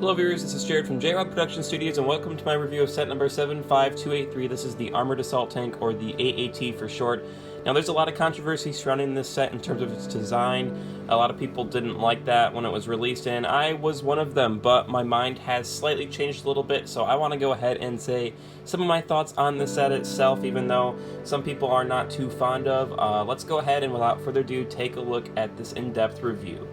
Hello viewers, this is Jared from J-Rock Production Studios and welcome to my review of set number 75283. This is the Armored Assault Tank, or the AAT for short. Now there's a lot of controversy surrounding this set in terms of its design. A lot of people didn't like that when it was released, and I was one of them, but my mind has slightly changed a little bit, so I want to go ahead and say some of my thoughts on the set itself, even though some people are not too fond of. Let's go ahead and without further ado take a look at this in-depth review.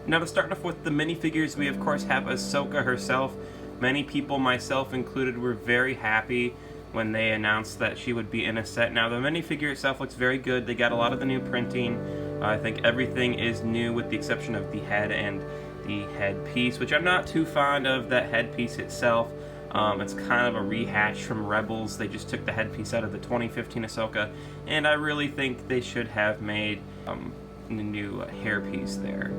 Now, to start off with the minifigures, we of course have Ahsoka herself. Many people, myself included, were very happy when they announced that she would be in a set. Now, the minifigure itself looks very good. They got a lot of the new printing. I think everything is new with the exception of the head and the headpiece, which I'm not too fond of that headpiece itself. It's kind of a rehash from Rebels. They just took the headpiece out of the 2015 Ahsoka, and I really think they should have made a new hairpiece there.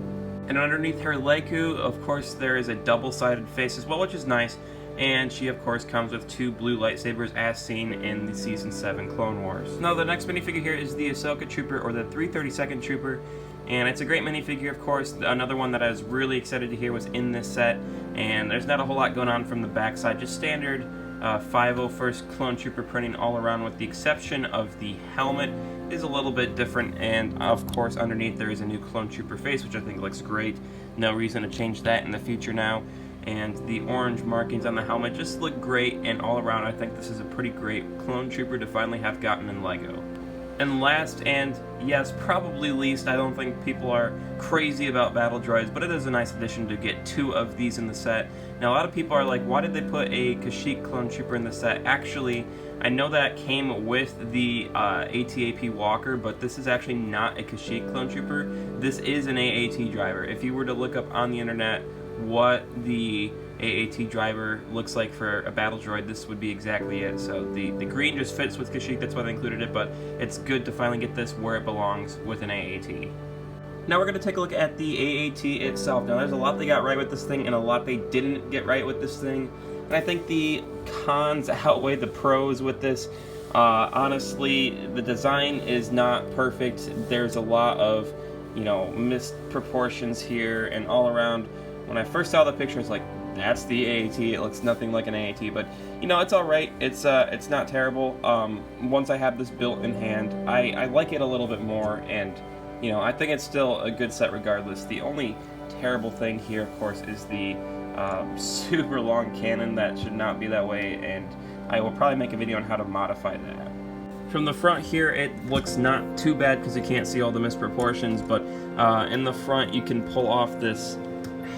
And underneath her Leiku, of course, there is a double-sided face as well, which is nice. And she, of course, comes with two blue lightsabers as seen in the Season 7 Clone Wars. Now, the next minifigure here is the Ahsoka Trooper, or the 332nd Trooper. And it's a great minifigure, of course. Another one that I was really excited to hear was in this set. And there's not a whole lot going on from the backside, just standard 501st Clone Trooper printing all around, with the exception of the helmet is a little bit different, and of course underneath there is a new Clone Trooper face, which I think looks great. No reason to change that in the future now. And the orange markings on the helmet just look great, and all around I think this is a pretty great Clone Trooper to finally have gotten in LEGO. And last, and yes, probably least, I don't think people are crazy about battle droids, but it is a nice addition to get two of these in the set. Now, a lot of people are like, why did they put a Kashyyyk Clone Trooper in the set? Actually, I know that came with the ATAP Walker, but this is actually not a Kashyyyk Clone Trooper. This is an AAT driver. If you were to look up on the internet what the AAT driver looks like for a battle droid, this would be exactly it. So the green just fits with Kashyyyk, that's why they included it, but it's good to finally get this where it belongs with an AAT. Now we're going to take a look at the AAT itself. Now there's a lot they got right with this thing and a lot they didn't get right with this thing. And I think the cons outweigh the pros with this. Honestly, the design is not perfect. There's a lot of, missed proportions here and all around. When I first saw the picture, it's like, that's the AAT. It looks nothing like an AAT, but it's all right. It's not terrible. Once I have this built in hand, I like it a little bit more, and I think it's still a good set regardless. The only terrible thing here, of course, is the super long cannon. That should not be that way, and I will probably make a video on how to modify that. From the front here, it looks not too bad because you can't see all the misproportions, but in the front you can pull off this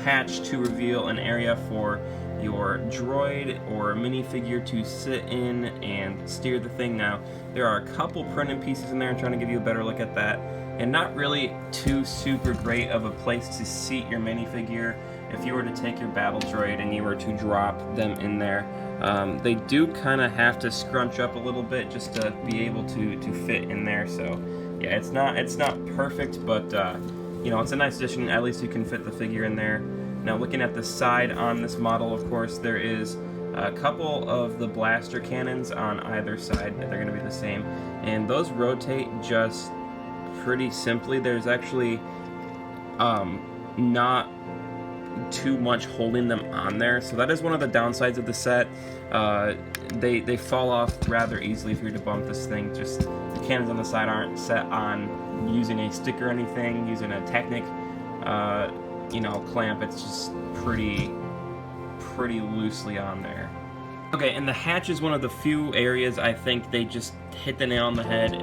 hatch to reveal an area for your droid or minifigure to sit in and steer the thing. Now, there are a couple printed pieces in there. I'm trying to give you a better look at that, and not really too super great of a place to seat your minifigure if you were to take your battle droid and you were to drop them in there. They do kind of have to scrunch up a little bit just to be able to fit in there. So yeah, it's not perfect, but it's a nice addition. At least you can fit the figure in there. Now, looking at the side on this model, of course, there is a couple of the blaster cannons on either side. They're going to be the same, and those rotate just pretty simply. There's actually not too much holding them on there, so that is one of the downsides of the set. They fall off rather easily if you were to bump this thing. Just the cannons on the side aren't set on using a stick or anything, using a Technic clamp. It's just pretty loosely on there. Okay, and the hatch is one of the few areas I think they just hit the nail on the head.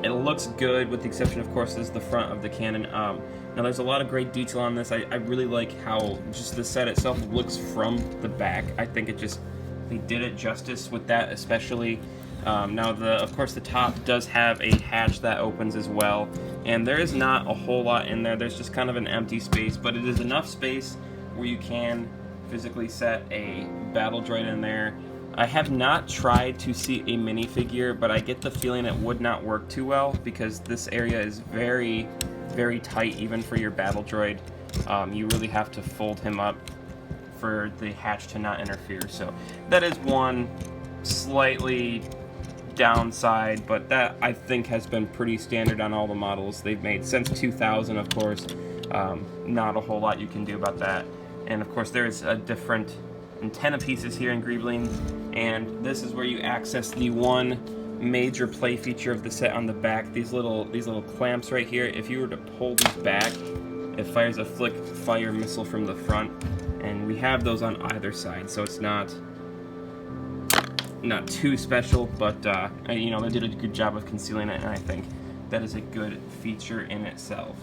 It looks good, with the exception, of course, is the front of the cannon. Now, there's a lot of great detail on this. I really like how just the set itself looks from the back. I think they did it justice with that, especially. Now, of course, the top does have a hatch that opens as well, and there is not a whole lot in there. There's just kind of an empty space, but it is enough space where you can physically set a battle droid in there. I have not tried to seat a minifigure, but I get the feeling it would not work too well because this area is very, very tight, even for your battle droid. You really have to fold him up for the hatch to not interfere. So that is one slightly downside, but that I think has been pretty standard on all the models they've made since 2000, of course. Not a whole lot you can do about that. And of course there's a different antenna pieces here in Greebling, and this is where you access the one major play feature of the set on the back. These little clamps right here, if you were to pull these back, it fires a flick fire missile from the front, and we have those on either side, so it's not too special, but you know, they did a good job of concealing it, and I think that is a good feature in itself.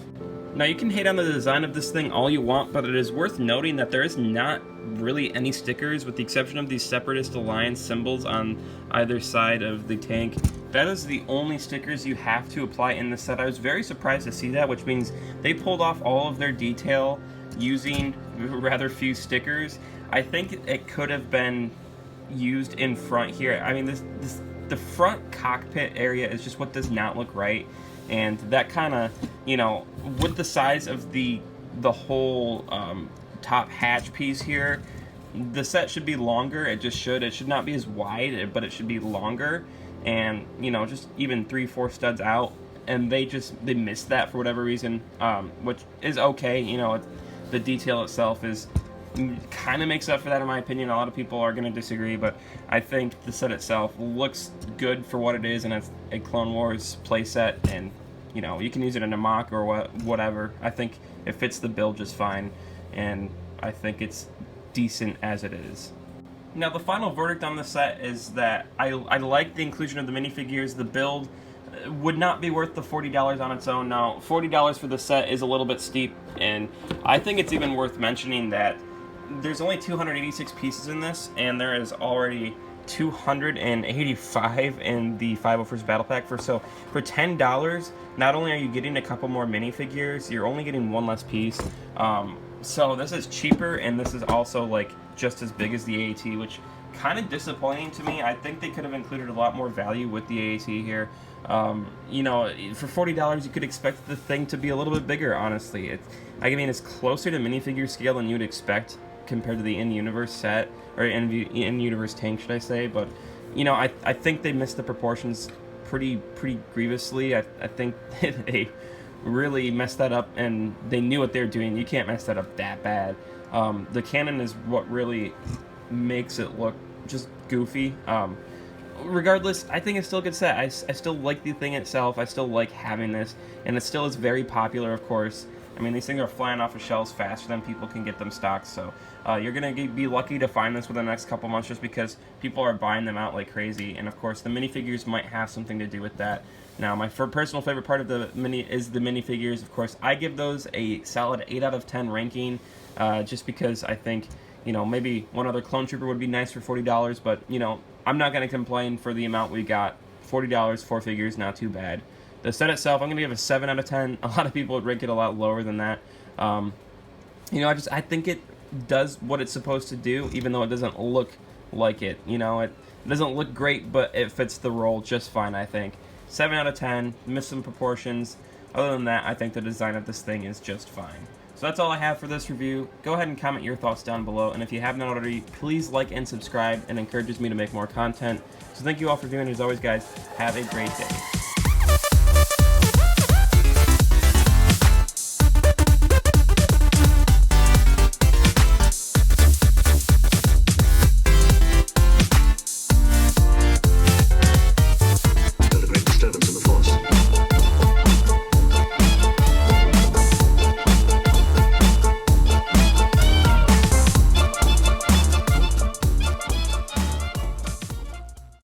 Now, you can hate on the design of this thing all you want, but it is worth noting that there is not really any stickers, with the exception of these Separatist Alliance symbols on either side of the tank. That is the only stickers you have to apply in the set. I was very surprised to see that, which means they pulled off all of their detail using rather few stickers. I think it could have been used in front here. I mean, the front cockpit area is just what does not look right. And that kind of, you know, with the size of the whole top hatch piece here, the set should be longer. It should not be as wide, but it should be longer. And, you know, just even 3-4 studs out, and they missed that for whatever reason, which is okay. You know, the detail itself kind of makes up for that, in my opinion. A lot of people are going to disagree, but I think the set itself looks good for what it is, and it's a Clone Wars playset, and you know, you can use it in a mock or whatever. I think it fits the build just fine, and I think it's decent as it is. Now, the final verdict on the set is that I like the inclusion of the minifigures. The build would not be worth the $40 on its own. Now, $40 for the set is a little bit steep, and I think it's even worth mentioning that there's only 286 pieces in this, and there is already 285 in the 501st Battle Pack. For $10, not only are you getting a couple more minifigures, you're only getting one less piece. So this is cheaper, and this is also like just as big as the AAT, which kind of disappointing to me. I think they could have included a lot more value with the AAT here. You know, for $40, you could expect the thing to be a little bit bigger, honestly. I mean, it's closer to minifigure scale than you'd expect compared to the in-universe set, or in-universe tank, should I say. But, you know, I think they missed the proportions pretty grievously. I think they really messed that up, and they knew what they were doing. You can't mess that up that bad. The cannon is what really makes it look just goofy. Regardless, I think it's still a good set. I still like the thing itself. I still like having this, and it still is very popular, of course. I mean, these things are flying off of shelves faster than people can get them stocked, so you're going to be lucky to find this within the next couple months, just because people are buying them out like crazy. And of course, the minifigures might have something to do with that. Now, my personal favorite part of the minifigures. Of course, I give those a solid 8 out of 10 ranking, just because I think, you know, maybe one other Clone Trooper would be nice for $40, but, you know, I'm not going to complain for the amount we got. $40, 4 figures, not too bad. The set itself, I'm going to give a 7 out of 10. A lot of people would rank it a lot lower than that. You know, I think it does what it's supposed to do, even though it doesn't look like it. You know, it doesn't look great, but it fits the role just fine, I think. 7 out of 10, missed some proportions. Other than that, I think the design of this thing is just fine. So that's all I have for this review. Go ahead and comment your thoughts down below, and if you haven't already, please like and subscribe. It encourages me to make more content. So thank you all for viewing. As always, guys, have a great day.